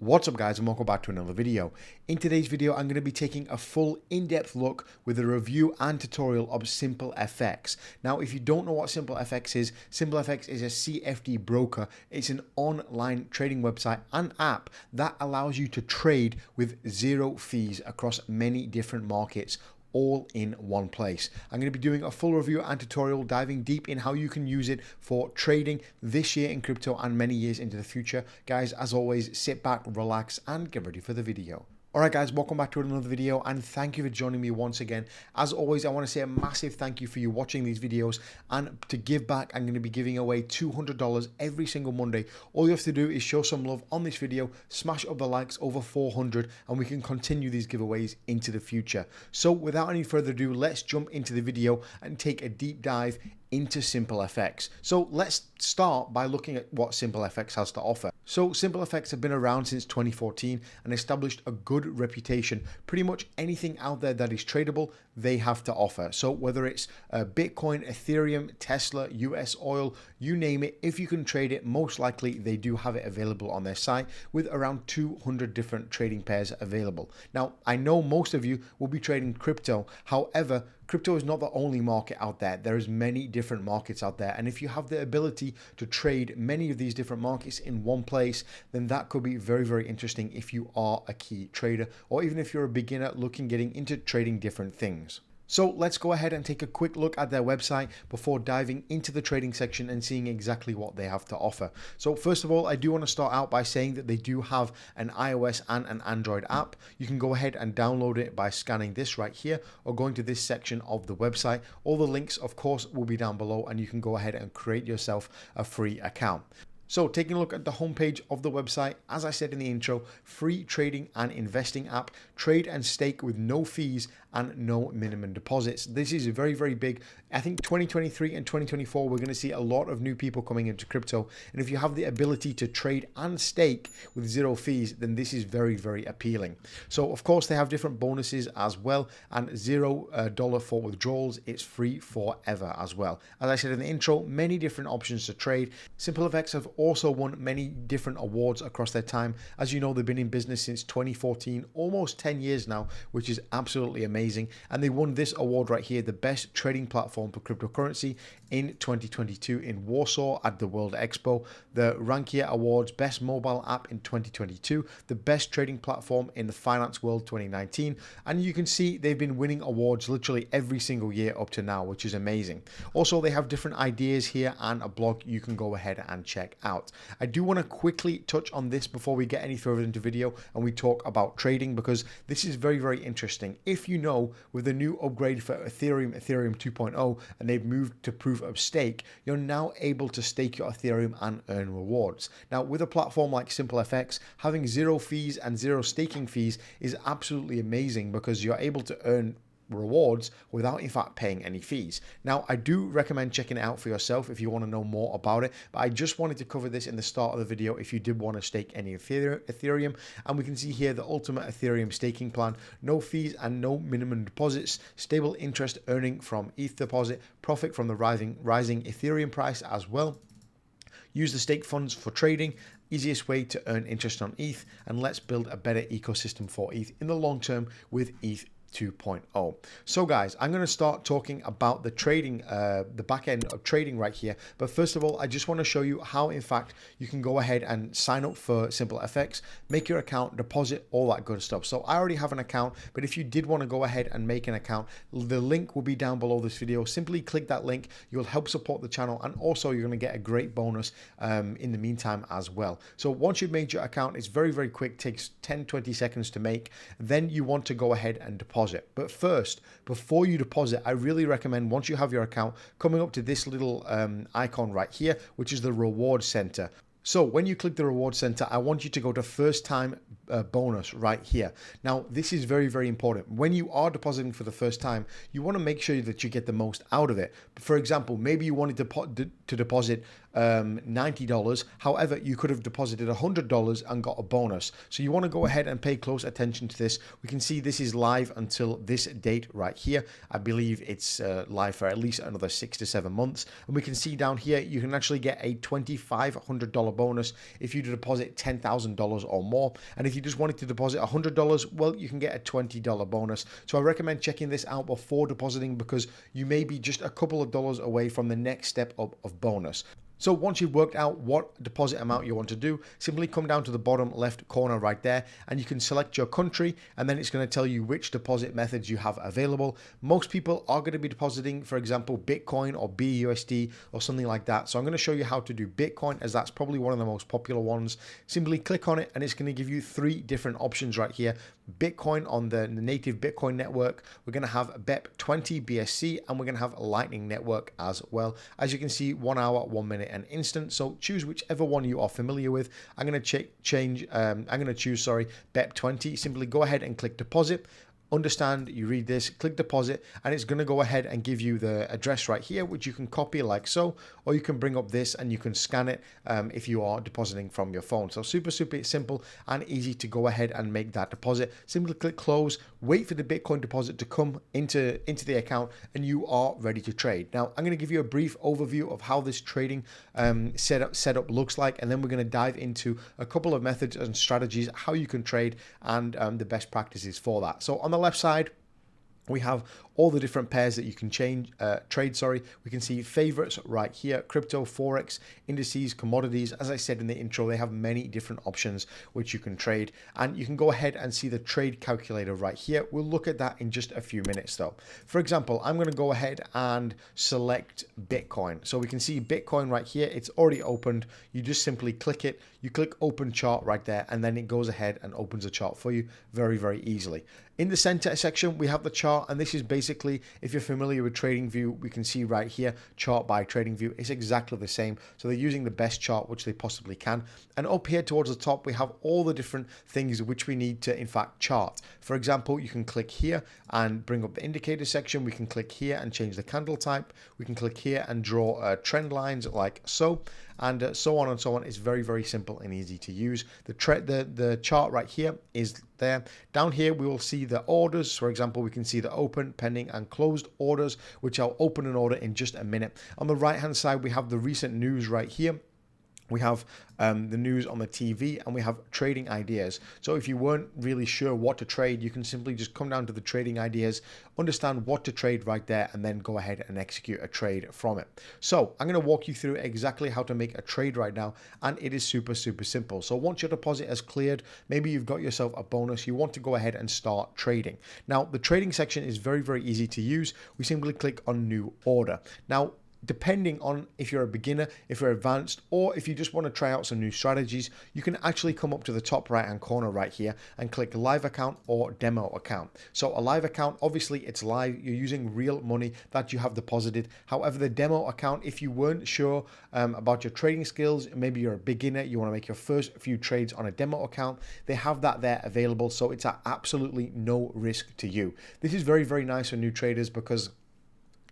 What's up guys, and welcome back to another video. In today's video, I'm going to be taking a full in-depth look with a review and tutorial of SimpleFX. Now, if you don't know what SimpleFX is a CFD broker. It's an online trading website and app that allows you to trade with zero fees across many different markets, all in one place. I'm going to be doing a full review and tutorial diving deep in how you can use it for trading this year in crypto and many years into the future. Guys, as always, sit back, relax, and get ready for the video. Alright guys, welcome back to another video and thank you for joining me once again. As always, I want to say a massive thank you for you watching these videos, and to give back, I'm going to be giving away $200 every single Monday. All you have to do is show some love on this video, smash up the likes over 400, and we can continue these giveaways into the future. So without any further ado, let's jump into the video and take a deep dive into SimpleFX. So let's start by looking at what SimpleFX has to offer. So SimpleFX have been around since 2014 and established a good reputation. Pretty much anything out there that is tradable, they have to offer. So whether it's Bitcoin, Ethereum, Tesla, US oil, you name it, if you can trade it, most likely they do have it available on their site with around 200 different trading pairs available. Now, I know most of you will be trading crypto. However, crypto is not the only market out there. There is many different markets out there. And if you have the ability to trade many of these different markets in one place, then that could be very, very interesting if you are a key trader, or even if you're a beginner getting into trading different things. So let's go ahead and take a quick look at their website before diving into the trading section and seeing exactly what they have to offer. So first of all, I do want to start out by saying that they do have an iOS and an Android app. You can go ahead and download it by scanning this right here or going to this section of the website. All the links, of course, will be down below, and you can go ahead and create yourself a free account. So taking a look at the homepage of the website, as I said in the intro, free trading and investing app, trade and stake with no fees and no minimum deposits. This is very, very big. I think 2023 and 2024, we're going to see a lot of new people coming into crypto. And if you have the ability to trade and stake with zero fees, then this is very, very appealing. So of course, they have different bonuses as well, and $0 for withdrawals. It's free forever as well. As I said in the intro, many different options to trade. SimpleFX have also won many different awards across their time. As you know, they've been in business since 2014, almost 10 years now, which is absolutely amazing. And they won this award right here, the best trading platform for cryptocurrency in 2022 in Warsaw at the World Expo, the Rankia Awards best mobile app in 2022, the best trading platform in the finance world 2019. And you can see they've been winning awards literally every single year up to now, which is amazing. Also, they have different ideas here and a blog you can go ahead and check out. I do want to quickly touch on this before we get any further into video and we talk about trading, because this is very, very interesting. If you know, with the new upgrade for Ethereum 2.0, and they've moved to proof of stake, you're now able to stake your Ethereum and earn rewards. Now, with a platform like SimpleFX, having zero fees and zero staking fees is absolutely amazing, because you're able to earn rewards without in fact paying any fees. Now, I do recommend checking it out for yourself if you want to know more about it, but I just wanted to cover this in the start of the video if you did want to stake any Ethereum. And we can see here the ultimate Ethereum staking plan, no fees and no minimum deposits, stable interest earning from ETH deposit, profit from the rising Ethereum price as well. Use the stake funds for trading, easiest way to earn interest on ETH, and let's build a better ecosystem for ETH in the long term with ETH 2.0. So guys, I'm going to start talking about the trading, the back end of trading right here. But first of all, I just want to show you how in fact you can go ahead and sign up for SimpleFX, make your account, deposit, all that good stuff. So I already have an account, but if you did want to go ahead and make an account, the link will be down below this video. Simply click that link. You'll help support the channel, and also you're going to get a great bonus in the meantime as well. So once you've made your account, it's very, very quick, takes 10-20 seconds to make. Then you want to go ahead and deposit. But first, before you deposit, I really recommend, once you have your account, coming up to this little icon right here, which is the reward center. So when you click the reward center, I want you to go to first time bonus right here. Now, this is very, very important. When you are depositing for the first time, you want to make sure that you get the most out of it. For example, maybe you wanted to deposit $90. However, you could have deposited $100 and got a bonus. So you want to go ahead and pay close attention to this. We can see this is live until this date right here. I believe it's live for at least another 6 to 7 months. And we can see down here, you can actually get a $2,500 bonus if you deposit $10,000 or more. And if you just wanted to deposit $100, well, you can get a $20 bonus. So I recommend checking this out before depositing, because you may be just a couple of dollars away from the next step up of bonus. So once you've worked out what deposit amount you want to do, simply come down to the bottom left corner right there, and you can select your country, and then it's going to tell you which deposit methods you have available. Most people are going to be depositing, for example, Bitcoin or BUSD or something like that. So I'm going to show you how to do Bitcoin, as that's probably one of the most popular ones. Simply click on it, and it's going to give you 3 different options right here. Bitcoin on the native Bitcoin network. We're going to have BEP20 BSC, and we're going to have Lightning Network as well. As you can see, 1 hour, 1 minute, and instant. So choose whichever one you are familiar with. I'm going to choose BEP20. Simply go ahead and click deposit. Understand, you read this, click deposit, and it's going to go ahead and give you the address right here, which you can copy like so, or you can bring up this and you can scan it if you are depositing from your phone. So super simple and easy to go ahead and make that deposit. Simply click close, wait for the Bitcoin deposit to come into the account, and you are ready to trade. Now, I'm going to give you a brief overview of how this trading setup looks like, and then we're going to dive into a couple of methods and strategies, how you can trade, and the best practices for that. So on the left side, we have all the different pairs that you can trade. We can see favorites right here: crypto, forex, indices, commodities. As I said in the intro, they have many different options which you can trade, and you can go ahead and see the trade calculator right here. We'll look at that in just a few minutes though. For example, I'm going to go ahead and select Bitcoin. So we can see Bitcoin right here. It's already opened. You just simply click it. You click open chart right there, and then it goes ahead and opens a chart for you very, very easily. In the center section, we have the chart, and this is basically, if you're familiar with TradingView, we can see right here, chart by TradingView. It's exactly the same. So they're using the best chart which they possibly can. And up here towards the top, we have all the different things which we need to, in fact, chart. For example, you can click here and bring up the indicator section. We can click here and change the candle type. We can click here and draw trend lines like so, and so on and so on. It's very, very simple and easy to use. The chart right here is there. Down here, we will see the orders. For example, we can see the open, pending, and closed orders, which I'll open an order in just a minute. On the right hand side, we have the recent news right here. We have the news on the TV, and we have trading ideas. So if you weren't really sure what to trade, you can simply just come down to the trading ideas, understand what to trade right there, and then go ahead and execute a trade from it. So I'm going to walk you through exactly how to make a trade right now, and it is super simple. So once your deposit has cleared, maybe you've got yourself a bonus, you want to go ahead and start trading. Now, the trading section is very, very easy to use. We simply click on new order. Now, depending on if you're a beginner, if you're advanced, or if you just want to try out some new strategies, you can actually come up to the top right hand corner right here and click live account or demo account. So a live account, obviously it's live, you're using real money that you have deposited. However, the demo account, if you weren't sure about your trading skills, maybe you're a beginner, you want to make your first few trades on a demo account, they have that there available. So it's at absolutely no risk to you. This is very, very nice for new traders, because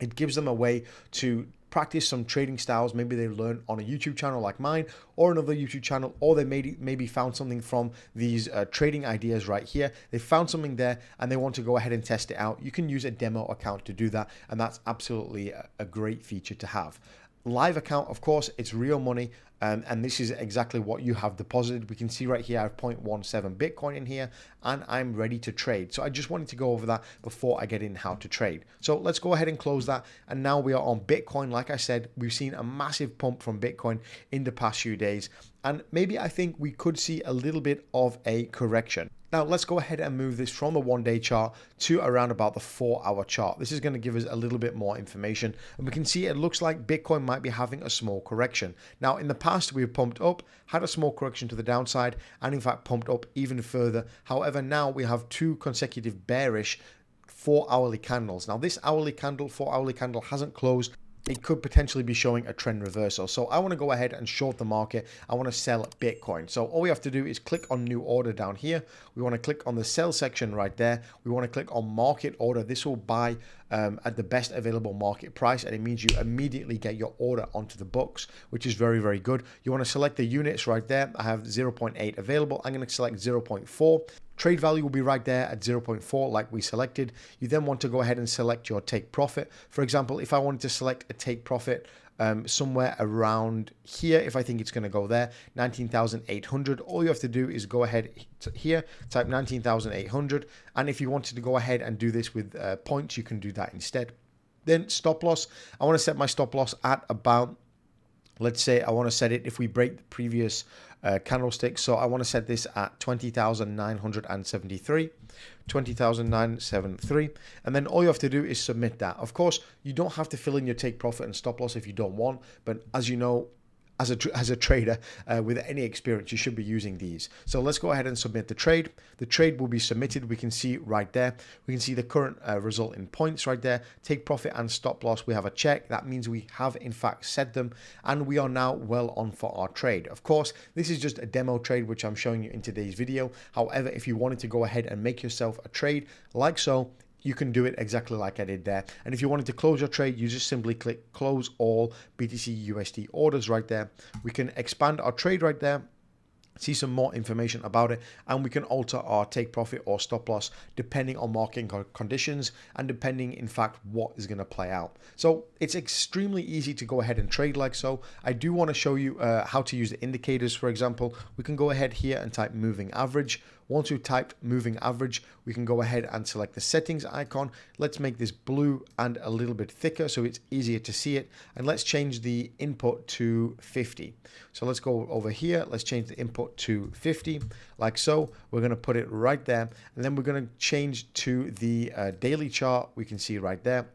it gives them a way to practice some trading styles. Maybe they learn on a YouTube channel like mine, or another YouTube channel, or they maybe found something from these trading ideas right here. They found something there and they want to go ahead and test it out. You can use a demo account to do that, and that's absolutely a great feature to have. Live account, of course, it's real money, and this is exactly what you have deposited. We can see right here I have 0.17 Bitcoin in here, and I'm ready to trade. So I just wanted to go over that before I get in how to trade. So let's go ahead and close that, and now we are on Bitcoin. Like I said, we've seen a massive pump from Bitcoin in the past few days, and maybe I think we could see a little bit of a correction. Now let's go ahead and move this from the 1 day chart to around about the 4 hour chart. This is going to give us a little bit more information, and we can see it looks like Bitcoin might be having a small correction. Now in the past, we've pumped up, had a small correction to the downside, and in fact pumped up even further. However, now we have 2 consecutive bearish 4 hourly candles. Now this 4 hourly candle hasn't closed it could potentially be showing a trend reversal. So I want to go ahead and short the market. I want to sell Bitcoin. So all we have to do is click on new order down here. We want to click on the sell section right there. We want to click on market order. This will buy at the best available market price, and it means you immediately get your order onto the books, which is very, very good. You want to select the units right there. I have 0.8 available. I'm going to select 0.4. Trade value will be right there at 0.4 like we selected. You then want to go ahead and select your take profit. For example, if I wanted to select a take profit somewhere around here, if I think it's going to go there, 19,800, all you have to do is go ahead here, type 19,800. And if you wanted to go ahead and do this with points, you can do that instead. Then stop loss, I want to set my stop loss at about, let's say I want to set it if we break the previous candlestick. So I want to set this at 20,973, 20,973, and then all you have to do is submit that. Of course, you don't have to fill in your take profit and stop loss if you don't want, but as you know, as a trader with any experience, you should be using these. So let's go ahead and submit the trade. The trade will be submitted. We can see right there. We can see the current result in points right there. Take profit and stop loss, we have a check. That means we have in fact set them, and we are now well on for our trade. Of course, this is just a demo trade which I'm showing you in today's video. However, if you wanted to go ahead and make yourself a trade like so, you can do it exactly like I did there. And if you wanted to close your trade, you just simply click close all BTC USD orders right there. We can expand our trade right there, see some more information about it, and we can alter our take profit or stop loss depending on market conditions and depending in fact what is going to play out. So it's extremely easy to go ahead and trade like so. I do want to show you how to use the indicators. For example, we can go ahead here and type moving average. Once we've typed moving average, we can go ahead and select the settings icon. Let's make this blue and a little bit thicker so it's easier to see it. And let's change the input to 50. So let's go over here. Let's change the input to 50 like so. We're going to put it right there. And then we're going to change to the daily chart. We can see right there.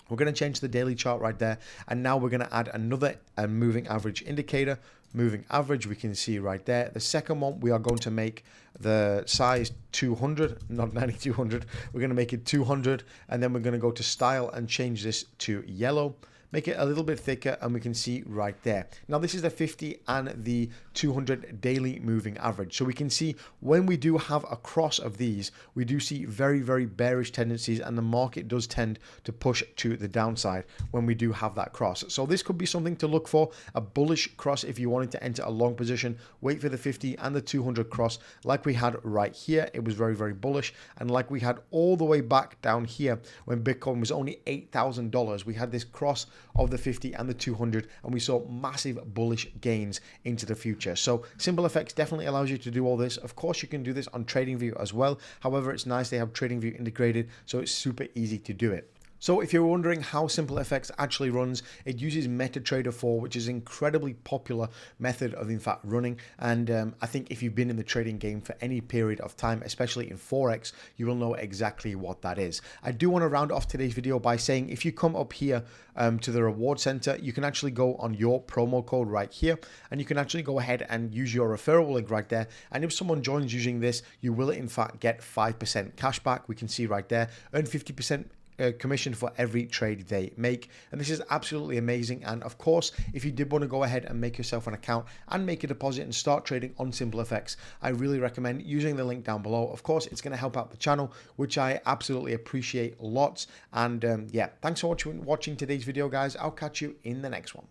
We're going to change the daily chart right there. And now we're going to add another moving average indicator. Moving average, we can see right there. The second one, we are going to make the size 200, not 9200. We're going to make it 200, and then we're going to go to style and change this to yellow. Make it a little bit thicker, and we can see right there. Now this is the 50 and the 200 daily moving average. So we can see when we do have a cross of these, we do see very, very bearish tendencies, and the market does tend to push to the downside when we do have that cross. So this could be something to look for, a bullish cross if you wanted to enter a long position. Wait for the 50 and the 200 cross like we had right here. It was very, very bullish, and like we had all the way back down here when Bitcoin was only $8,000, we had this cross of the 50 and the 200, and we saw massive bullish gains into the future. So SimpleFX definitely allows you to do all this. Of course, you can do this on TradingView as well. However, it's nice they have TradingView integrated, so it's super easy to do it. So if you're wondering how SimpleFX actually runs, it uses MetaTrader 4, which is an incredibly popular method of in fact running. And I think if you've been in the trading game for any period of time, especially in Forex, you will know exactly what that is. I do want to round off today's video by saying if you come up here to the reward center, you can actually go on your promo code right here, and you can actually go ahead and use your referral link right there. And if someone joins using this, you will in fact get 5% cash back. We can see right there, earn 50% commission for every trade they make, and this is absolutely amazing. And of course, if you did want to go ahead and make yourself an account and make a deposit and start trading on SimpleFX, I really recommend using the link down below. Of course, it's going to help out the channel, which I absolutely appreciate lots. And yeah, thanks for watching today's video, guys. I'll catch you in the next one.